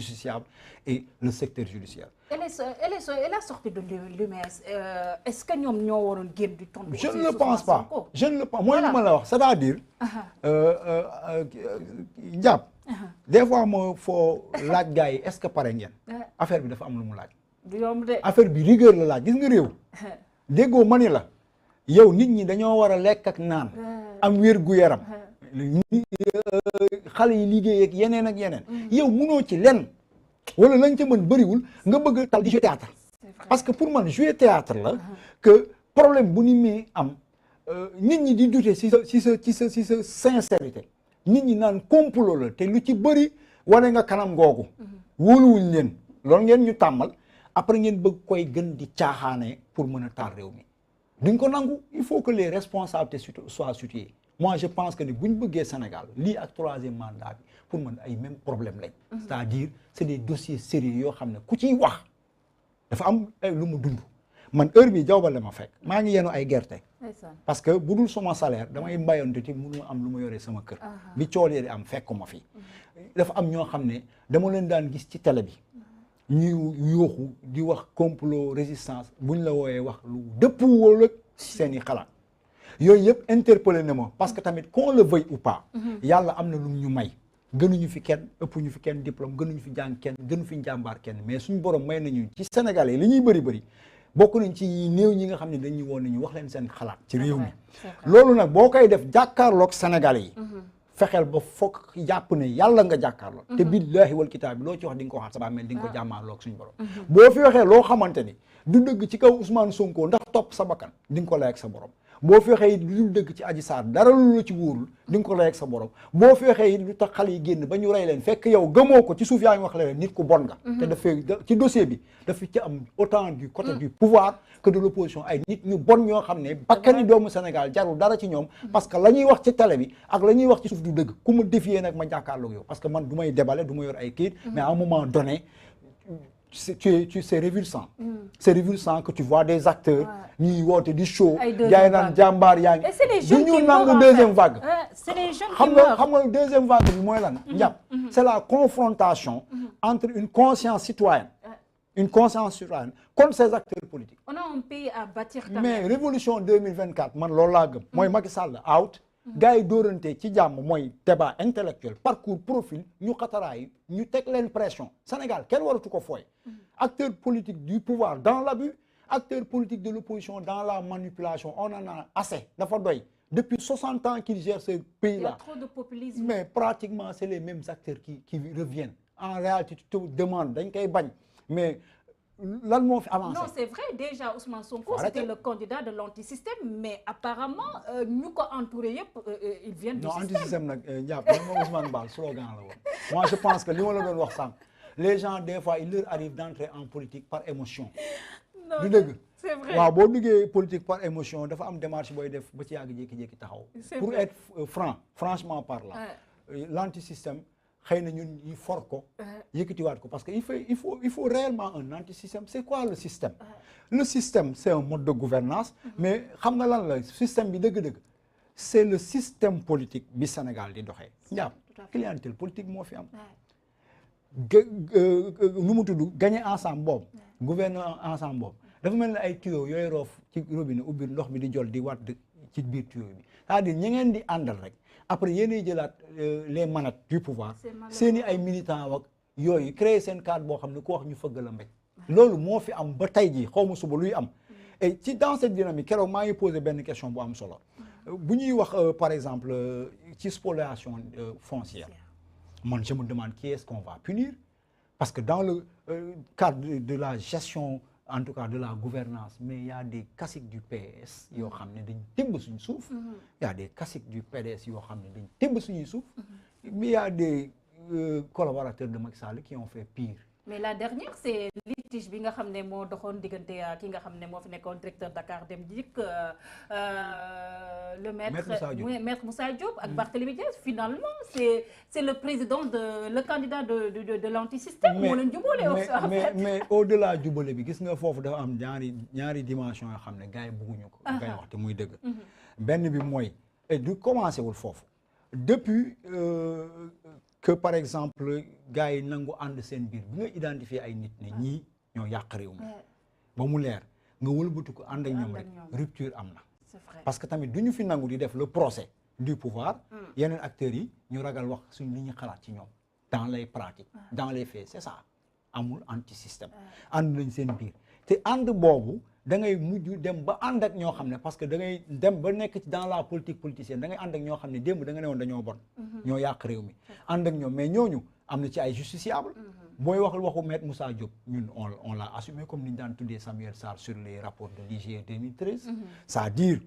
justiciable et le secteur judiciaire. Et la sortie de l'UMS, est-ce que ñoom ñoo waroon génn di tontu? Je ne le pense pas. Je ne le pense. Mooy li ma la wax c'est-à-dire. Ndiab. Des fois moo foo laaj gars yi est-ce que pare ngeen. affaire bi dafa am lu mu laaj. du yomb de. affaire bi rigueur la laaj gis nga réew. déggoo ma ni la. yow nit ñi dañoo war a lekk ak naan. am wér gu yaram. xale yi liggéey ak yeneen. yow munoo ci lenn. wala lañ ca mën bëriwul nga bëgg tal di jouer théâtre. parce que pour man jouer théâtre la. que problème bu ni muy am nit ñi di douter ci sa sincérité. nit ñi naan complot la te lu ci bëri wane nga kanam googu. wóoluwuñ leen loolu ngeen ñu tàmmal après ngeen bëgg koy gën di caaxaane pour mën a taal réew mi. duñ ko nangu il faut que les responsabilités soient situées. moi je pense que ni bu ñu bëggee Sénégal lii ak troisième mandat bi pour man ay même problème lañ. c'est-à-dire c'est des dossiers sérieux yoo xam ne ku ciy wax dafa am lu mu dund. man heure bi jaww la ma fekk maa ngi yenu ay gerte. parce que bu dul sama salaire damay mbayonte te mënu am lu ma yoree sama kër. bi cool yi di am fekk ma fi. dafa am ñoo xam ne dama leen daan gis ci télé bi. ñuy yooxu di wax complot résistance buñ la wooyee wax lu dëpp wala seen i xalaat. yooyu yëpp interpellé na ma parce que tamit qu'on le veuille ou pas. yàlla am na lu ñu may. gënuñu fi kenn ëpp ñu fi kenn diplôme gënuñu fi jàng kenn gënu fi njàmbaar kenn mais suñu borom may nañu ci Sénégalais li ñuy bëri bokk nañ ci néew ñi nga xam ne dañuy woon nañu wax leen seen xalaat ci réew mi. loolu nag boo koy def jàkkaarloog Sénégalais yi. fexeel ba foog jàpp ne yàlla nga jàkkaarloog. te billaahi wal kitaab bi loo ci wax di nga ko waxaat sa bàmmeel di nga ko jàmmaarloog suñu borom. boo fi waxee loo xamante ni du dëgg ci kaw Ousmane Sonko ndax topp sa bakkan di nga ko lay ak sa borom. boo fi waxee lu dëgg ci Adji Sarr dara lu la ci wóorul di nga ko lay ak sa borom boo fi waxee lu tax xale yi génn ba ñu rey leen fekk yow gëmoo ko ci suuf yaa ngi wax leen nit ku bon nga. te dafay ci dossier bi dafa ci am autant du côté du pouvoir que de l'opposition ay nit ñu bon ñoo xam ne bakkani doomu Sénégal jarul dara ci ñoom. parce que la ñuy wax ci télé bi ak la ñuy wax ci suuf du dëgg ku ma défier nag ma jàkkaarloog yow parce que man du may débale du ma yor ay kayit. mais à un moment donné. c'est révulsant. C'est révulsant que tu vois des acteurs ñuy woote di show jaay naan jàmbaar yaa ngi du ñu nangu deuxième vague xam nga deuxième vague bi mooy lan njàpp c'est la confrontation entre une conscience citoyenne contre ces acteurs politiques. On a un pays à bâtir quand mais même. révolution 2024 man loolu laa gëm mooy Macky Sall out gars yi dóorante ci jàmm mooy débat intellectuel parcours profil ñu xataraay ñu teg leen pression Sénégal kenn waratu ko fooy acteurs politiques du pouvoir dans l'abus acteurs politiques de l'opposition dans la manipulation on en a assez dafa doy depuis 60 ans qu'ils gèrent ce pays là. Il y a trop de populisme. mais pratiquement c'est les mêmes acteurs qui reviennent en réalité tu te demandes dañ koy bañ mais lan moo fi avancé. Non, c'est vrai, déjà Ousmane Sonko c'était le candidat de l'antisystème mais apparemment ñu ko entouré yëpp ils viennent du système. Non antisystème nag Ndiaye moom Ousmane Ba slogan la woon. Moi je pense que li ma la doon wax sànq les gens des fois il leur arrive d'entrer en politique par émotion. Non, du dëgg. c'est vrai. waaw boo duggee politique par émotion dafa am démarche booy def ba ci yàgg jékki-jékki taxaw. Pour être franchement parlant. L'antisystème xëy na ñun ñu for ko yëkkatiwaat ko parce que il faut réellement un anti-système. C'est quoi le système? Le système c'est un mode de gouvernance mais xam nga lan la système bi dëgg-dëgg c'est le système politique bi Sénégal di doxee njàpp clientèle politique moo fi am nu mu tudd gagner ensemble boobu gouverner ensemble boobu dafa mel ne ay tuyaux yooyu roof ci robinet ubbi ndox mi di jol di wadd ci biir tuyaux bi c'est-à-dire ñi ngeen di àndal rek après yéenay jëlaat les manettes du pouvoir seeni ay militants ak yooyu créer seen cadre boo xam ne ku wax ñu fëgg la mbéj loolu moo fi am ba tey jii xaw ma suba luy am et ci dans cette dynamique keroog maa ngi posé benn question bu am solo bu ñuy wax par exemple ci spoliation foncière man je me demande qui est-ce qu'on va punir parce que dans le cadre de la gestion en tout cas de la gouvernance mais il y a des caciques du PS yoo xam ne dañ tibb suñu suuf il y a des caciques du PDS yoo xam ne dañ tibb suñuy suuf mais il y a des collaborateurs de Macky Sall qui ont fait pire. Mais la dernière c'est litige bi nga xam ne moo doxoon diggante ki nga xam ne moo fi nekkoon directeur Dakar Dem Dikk le maître Moussa Diop ak Barthélémy Dias finalement c'est le président le candidat de l'antisystème moo leen jubóole mais au-delà jubóole bi gis nga foofu dafa am ñaari dimension yoo xam ne gars yi bëgguñu ko ngay wax te muy dëgg benn bi mooy du commencé wul foofu depuis que par exemple gars yi nangu ànd seen biir bi nga identifier ay nit ne ñii ñoo yàq réew mi ba mu leer nga wëlbatu ko ànd ak ñoom rek rupture am na parce que tamit du ñu fi nangu di def le procès du pouvoir yeneen acteurs yi ñu ragal wax suñ li ñu xalaat ci ñoom dans les pratiques dans les faits c'est ça amul anti système ànd nañ seen biir te ànd boobu da ngay mujj dem ba ànd ak ñoo xam ne parce que da ngay dem ba nekk ci dans la politique politicienne da ngay ànd ak ñoo xam ne démb da nga ne woon dañoo bon ñoo yàq réew mi ànd ak ñoom mais ñooñu am na ci ay justiciable booy waxal waxu Maître Moussa Diop ñun on l'a assumé comme ni ñu daan tuddee Samuel Sarr sur les rapports de l'IGE 2013 c'est-à-dire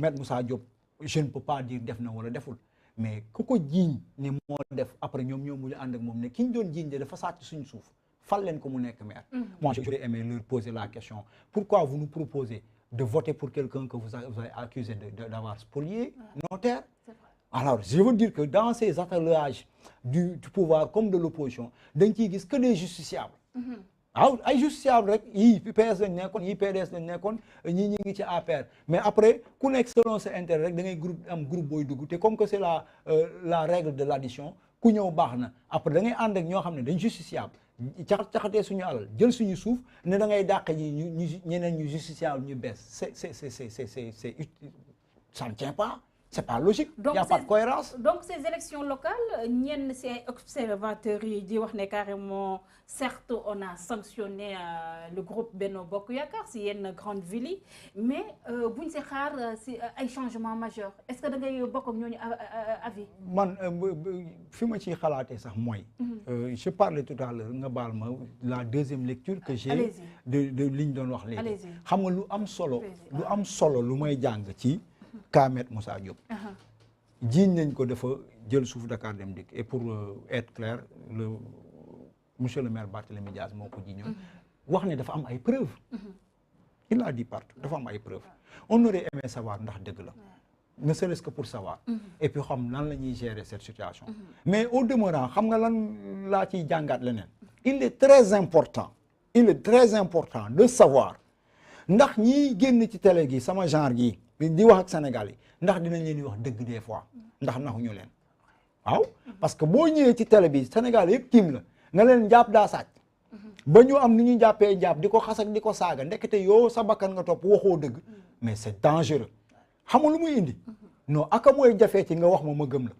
Maître Moussa Diop je ne peux pas dire def na wala deful mais ku ko jiiñ ne moo def après ñoom ñoo mujj ànd ak moom ne ki ñu doon jiiñ de dafa sàcc suñu suuf fal leen ko mu nekk maire. Moi j'aurais aimé leur poser la question pourquoi vous nous proposez de voter pour quelqu'un que vous avez accusé d'avoir spolié nos terres. Alors je veux dire que dans ces attelages du pouvoir comme de l'opposition dañ ciy gis que des justiciables. waaw ay justiciable rek yii PS lañ nekkoon yii PDS lañ nekkoon ñii ñi ngi ci APR mais après ku nekk selon sa intérêt rek da ngay groupe booy dugg te comme que c'est la règle de l'addition ku ñëw baax na après da ngay ànd ak ñoo xam ne dañ justiciable caxatee suñu alal jël suñu suuf ne da ngay dàq ñi ñeneen ñu justiciable ñu bees c'est ça ne tient pas. C'est pas logique, il n'y a pas de cohérence. Donc ces élections locales, ñenn ci ay observateurs yi di wax ne carrément certes on a sanctionné le groupe Benno Bokk Yaakaar ci yenn grande ville yi mais buñ ci xaar ci ay changements majeurs est-ce que da ngay bokk ak ñooñu avis. Man fi ma ciy xalaatee sax mooy. Je parlais tout à l'heure nga baal ma la deuxième lecture que j'ai de li ñu doon wax léegi. Xam nga lu am solo lu may jàng ci. Maître Moussa Diop jiiñ nañ ko dafa jël suuf Dakar Dem Dikk et pour être clair monsieur le maire Barthélémy Dias moo ko jiiñoon wax ne dafa am ay preuves il a dit partout dafa am ay preuves on aurait aimé savoir ndax dëgg la ne serait-ce que pour savoir et puis xam nan la ñuy gérer cette situation mais au demeurant xam nga lan laa ciy jàngaat leneen il est très important de savoir ndax ñiy génn ci télé gi sama genre gi di wax ak Sénégal yi ndax dinañ leen di wax dëgg des fois ndax naxuñu leen waaw parce que boo ñëwee ci télé bi Sénégal yëpp tiim la nga leen jàpp daa sàcc ba ñu am ni ñuy jàppee jàpp di ko xas ak di ko saaga ndekete yow sa bakkan nga topp waxoo dëgg mais c'est dangereux xam nga lu muy indi non aka mooy jafee ci nga wax ma gëm la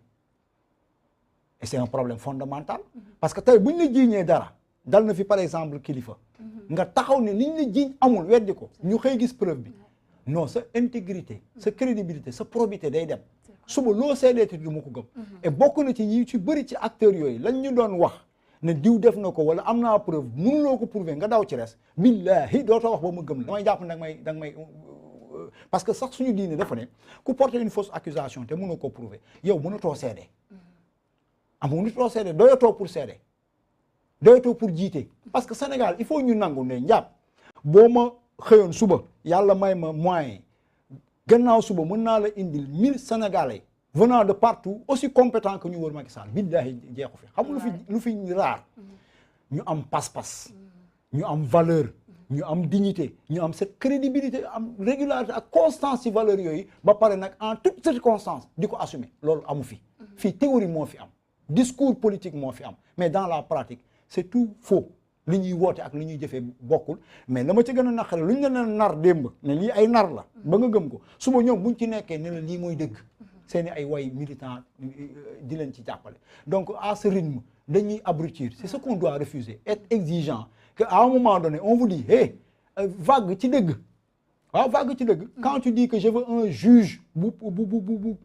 et c'est un problème fondamental parce que tey buñ la jiiñee dara dal na fi par exemple kilifa nga taxaw ne liñ la jiiñ amul weddi ko ñu xëy gis preuve bi non sa intégrité sa crédibilité sa probité day dem suba loo seedeeti du ma ko gëm et bokk na ci ñi ci bëri ci acteurs yooyu lañ ñu doon wax ne diw def na ko wala am naa preuve mënuloo ko prouver nga daw ci res billahi dootoo wax ba ma gëm la damay jàpp ne danga may parce que sax suñu diine dafa ne ku porter une fausse accusation te mënoo ko prouver yow mënatoo seede mënatoo seede doyatoo pour seede doyatoo pour jiite parce que Sénégal il faut ñu nangu ne njàpp boo ma xëyoon suba yàlla may ma moyen gannaaw suba mën naa la indil 1000 Sénégalais venant de partout aussi compétents que ñu wër Macky Sall billahi jeexu fi xam lu fi raar ñu am pas-pas ñu am valeur ñu am dignité ñu am cette crédibilité am régularité ak constance ci valeur yooyu ba pare nag en toute circonstance di ko assumer loolu amu fi fii théorie moo fi am discours politique moo fi am mais dans la pratique c'est tout faux li ñuy woote ak li ñuy jëfee bokkul mais la ma ci gën a naqare lu ñu la nar démb ne lii ay nar la ba nga gëm ko suba ñoom buñ ci nekkee ne la lii mooy dëgg seeni ay way militant di leen ci jàppale donc à ce rythme dañuy abrutir c'est ce qu'on doit refuser être exigeant que à un moment donné on vous dit hey vague ci dëgg waaw vague ci dëgg quand tu dis que je veux un juge bu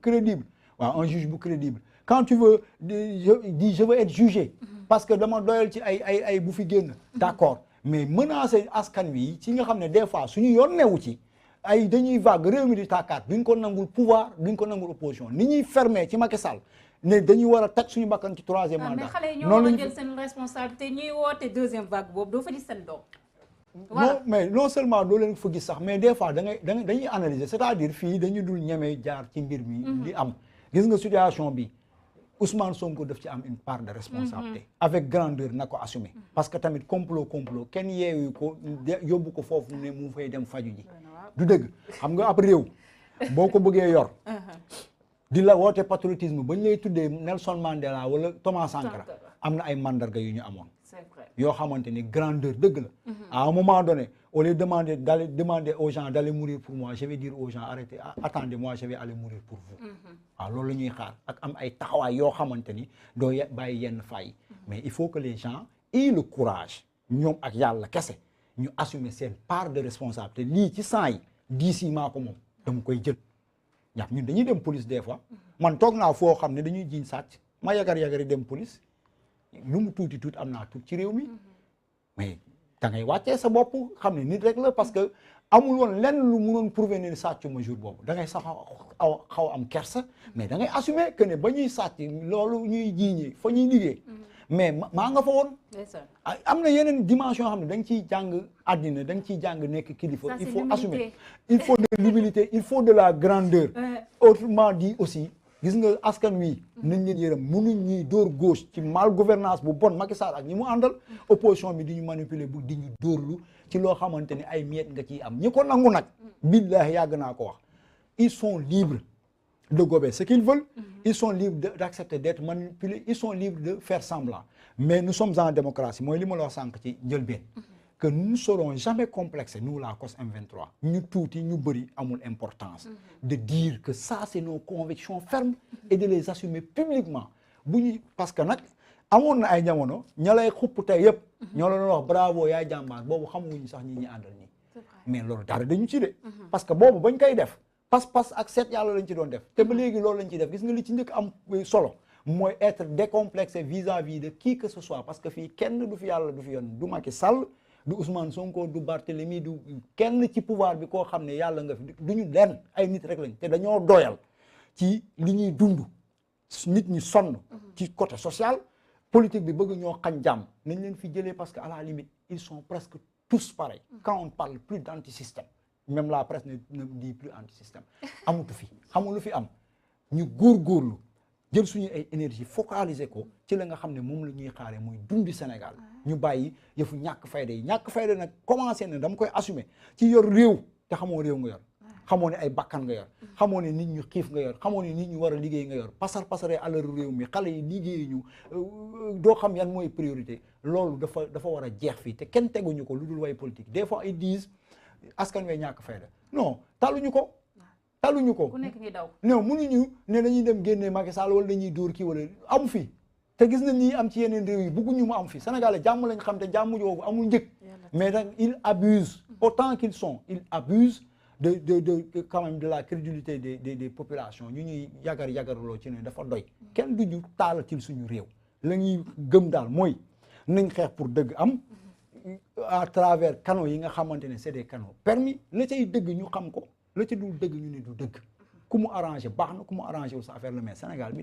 crédible waaw un juge bu crédible quand tu veux je veux être jugé parce que dama doyal ci ay bu fi génn d'accord mais menacer askan wi ci nga xam ne des fois suñu yoon newu ci ay dañuy vague réew mi di tàkkaat duñ ko nangul pouvoir duñ ko nangul opposition ni ñuy fermer ci Macky Sall ne dañuy war a teg suñu bakkan ci troisième mandat. mais xale yi ñoo war a jël seen responsabilité ñuy woote deuxième vague boobu doo fa gis seen doom. non mais non seulement doo leen fa gis sax mais des fois dañuy analyser c'est-à-dire fii dañu dul ñemee jaar ci mbir mi. di am gis nga situation bi. Ousmane Sonko daf ci am une part de responsabilité avec grandeur na ko assumer parce que tamit complot kenn yeewu ko yóbbu ko foofu ne mu fay dem faju ji du dëgg xam nga ab réew boo ko bëggee yor di la woote patriotisme ba ñu lay tuddee Nelson Mandela wala Thomas Sankara am na ay mandarga yu ñu amoon. c'est vrai yoo xamante ni grandeur dëgg la. à un moment donné au lieu de demander aux gens d'aller mourir pour moi je vais dire aux gens arrêtez attendez-moi je vais aller mourir pour vous. waaw loolu la ñuy xaar ak am ay taxawaay yoo xamante ni doo bàyyi yenn fay. mais il faut que les gens aient le courage ñoom ak yàlla kese ñu assumer seen part de responsabilité lii ci 100 yi 10 yi maa ko moom dama koy jël. ñax ñun dañuy dem police des fois man toog naa foo xam ne dañuy jiiñ sàcc ma yagari dem police lu mu tuuti am naa tuut ci réew mi mais da ngay wàccee sa bopp xam ne nit rek la parce que amul woon lenn lu munoon prouver ne sàcc ma jour boobu da ngay sax xaw am kersa mais da ngay assumer que ne ba ñuy sàcc loolu ñuy jiiñee fa ñuy liggéey mais maa nga fa woon am na yeneen dimension xam ne da nga ciy jàng àddina da nga ciy jàng nekk kilifa il faut assumer il faut de l'humilité il faut de la grandeur autrement dit aussi gis nga askan wi nañ leen yërëm mënuñ ñuy dóor gauche ci mal gouvernance bu bon Macky Sall ak ñi mu àndal opposition bi di ñu manipuler bu di ñu dóorlu ci loo xamante ne ay miet nga ciy am ñi ko nangu nag billahi yàgg naa ko wax ils sont libres de gober ce qu'ils veulent ils sont libres d'accepter d'être manipulés ils sont libres de faire semblant mais nous sommes en démocratie mooy li ma la wax sànq ci njëlbeen que nous ne serons jamais complexés nous la COS M23 ñu tuuti ñu bëri amul importance de dire que ça c'est nos convictions fermes et de les assumer publiquement bu ñu parce que nag amoon na ay jamono ña lay xupp tey yëpp ñoo la doon wax bravo yaay jàmbaar boobu xamuñu sax ñi àndal nii mais loolu dara dañu ci de parce que boobu bañ koy def pas-pas ak seet yàlla lañ ci doon def te ba léegi loolu lañ ci def gis nga li ci njëkk am solo mooy être décomplexé vis-à-vis de qui que ce soit parce que fii kenn du fi yàlla du fi yoon du Macky Sall du Ousmane Sonko du Barthélemy du kenn ci pouvoir bi koo xam ne yàlla nga fi du ñu lenn ay nit rek lañ te dañoo doyal ci li ñuy dund nit ñi sonn ci côté social politique bi bëgg ñoo xañ jàmm nañ leen fi jëlee parce que à la limite ils sont presque tous pareils quand on parle plus d'antisystème même la presse ne dit plus antisystème amutu fi xamul lu fi am ñu góorgóorlu jël suñu ay énergie focaliser ko ci la nga xam ne moom la ñuy xaaree muy dundi Sénégal ñu bàyyi yëfu ñàkk fayda yi ñàkk fayda nag commencé na dama koy assumer ci yor réew te xamoo réew nga yor xamoo ne ay bakkan nga yor xamoo ne nit ñu xiif nga yor xamoo ne nit ñu war a liggéey nga yor pasaree alalu réew mi xale yi liggéey ñu doo xam yan mooy priorité loolu dafa war a jeex fii te kenn teguñu ko lu dul way politique des fois ils disent askan wee ñàkk fayda non taluñu ko ku nekk ngi daw non mënuñu ne dañuy dem génnee Macky Sall wala dañuy dóor kii wala amu fi te gis nañ ni am ci yeneen réew yi bëgguñu mu am fi Sénégal jàmm lañ xam te jàmm joogu amul njëg mais nag ils abusent autant qu'ils sont ils abusent de quand même de la crédulité des populations ñu ñuy yagarloo ci ne dafa doy kenn duñu taalatil suñu réew la ñuy gëm daal mooy nañ xeex pour dëgg am à travers canaux yi nga xamante ne c'est des canaux permis la cay dëgg ñu xam ko la ci dul dëgg ñu ne du dëgg ku mu arrangé baax na ku mu arrangé wul sa affaire la mais Sénégal bi